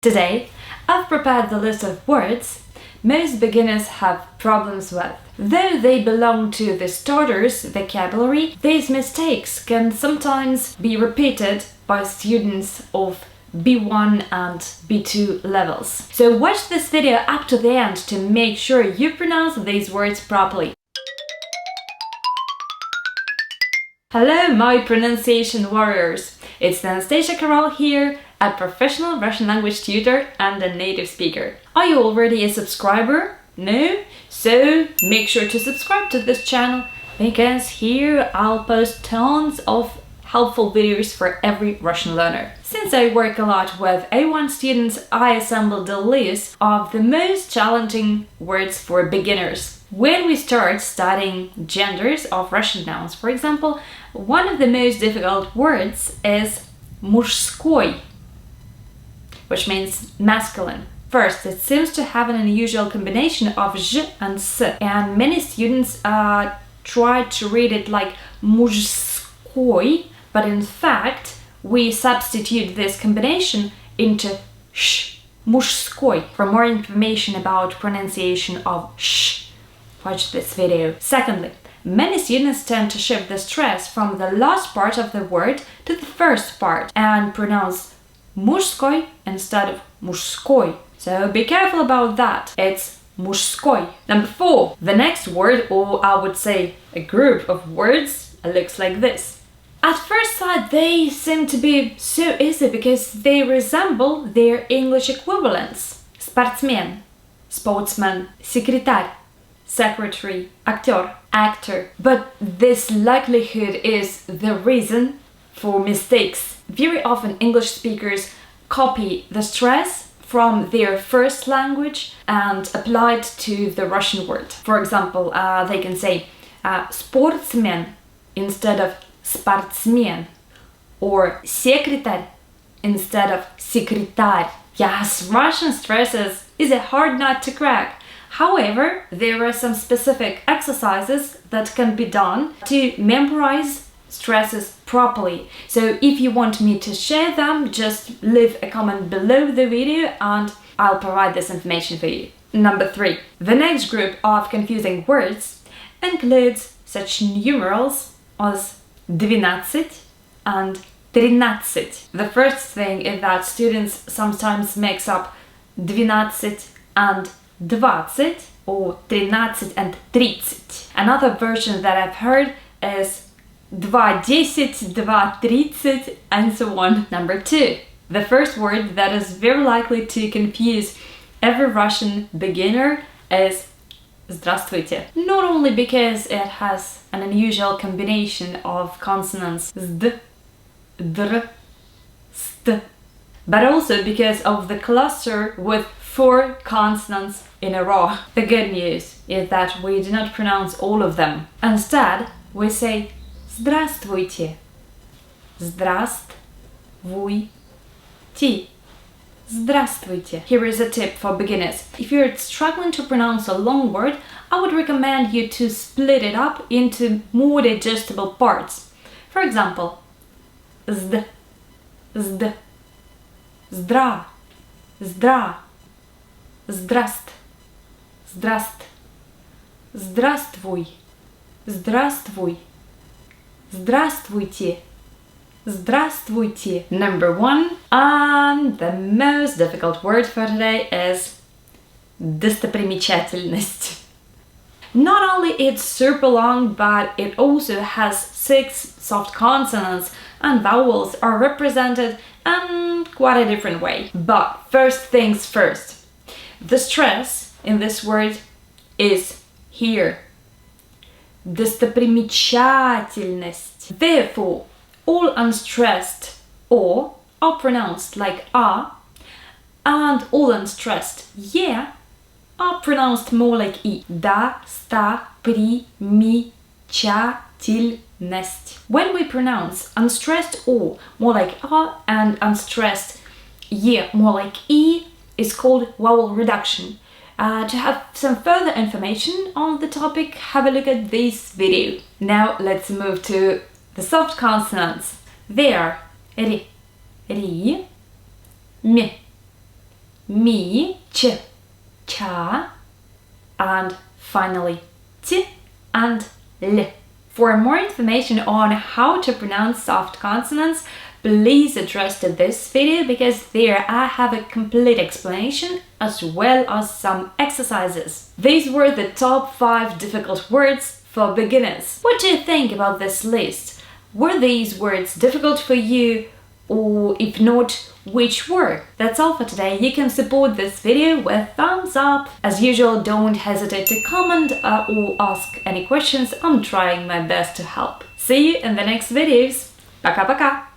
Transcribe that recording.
Today, I've prepared the list of words most beginners have problems with. Though they belong to the starter's vocabulary, these mistakes can sometimes be repeated by students of B1 and B2 levels. So watch this video up to the end to make sure you pronounce these words properly. Hello, my pronunciation warriors! It's Anastasia Karol here, a professional Russian language tutor and a native speaker. Are you already a subscriber? No? So make sure to subscribe to this channel because here I'll post tons of helpful videos for every Russian learner. Since I work a lot with A1 students, I assembled a list of the most challenging words for beginners. When we start studying genders of Russian nouns, for example, one of the most difficult words is мужской, which means masculine. First, it seems to have an unusual combination of zh and s, and many students try to read it like мужской, but in fact, we substitute this combination into sh, мужской. For more information about pronunciation of sh, watch this video. Secondly, many students tend to shift the stress from the last part of the word to the first part and pronounce мужской instead of мужской. So be careful about that. It's мужской. Number 4. The next word, or I would say a group of words, looks like this. At first sight, they seem to be so easy because they resemble their English equivalents. Спортсмен, sportsman, секретарь, secretary, actor, actor. But this likelihood is the reason for mistakes. Very often English speakers copy the stress from their first language and apply it to the Russian word. For example, they can say спортсмен instead of спортсмен, or секретарь instead of секретарь. Yes, Russian stresses is a hard nut to crack. However, there are some specific exercises that can be done to memorize stresses properly. So if you want me to share them, just leave a comment below the video and I'll provide this information for you. Number 3. The next group of confusing words includes such numerals as 12 and 13. The first thing is that students sometimes mix up 12 and 20 or 13 and 30. Another version that I've heard is 2:10, 2:30 and so on. Number 2. The first word that is very likely to confuse every Russian beginner is здравствуйте. Not only because it has an unusual combination of consonants zd, dr, st, but also because of the cluster with 4 consonants in a row. The good news is that we do not pronounce all of them. Instead, we say здравствуйте, здравствуйте, здравствуйте. Here is a tip for beginners. If you're struggling to pronounce a long word, I would recommend you to split it up into more digestible parts. For example, zd, zd, zdra, zdra, здраст, здраст, здравствуй, здравствуй, здравствуйте, здравствуйте. Number 1, and the most difficult word for today is достопримечательность. Not only it's super long, but it also has 6 soft consonants and vowels are represented in quite a different way. But first things first. The stress in this word is here. Достопримечательность. Therefore, all unstressed O are pronounced like A, and all unstressed yeah are pronounced more like E. Достопримечательность. When we pronounce unstressed O more like A and unstressed yeah more like E, is called vowel reduction. To have some further information on the topic, have a look at this video. Now let's move to the soft consonants. They are ri, ri, m, mi, ch, cha, and finally t and l. For more information on how to pronounce soft consonants, please address to this video because there I have a complete explanation as well as some exercises. These were the top 5 difficult words for beginners. What do you think about this list? Were these words difficult for you? Or if not, which were? That's all for today. You can support this video with thumbs up. As usual, don't hesitate to comment or ask any questions. I'm trying my best to help. See you in the next videos. Пока-пока!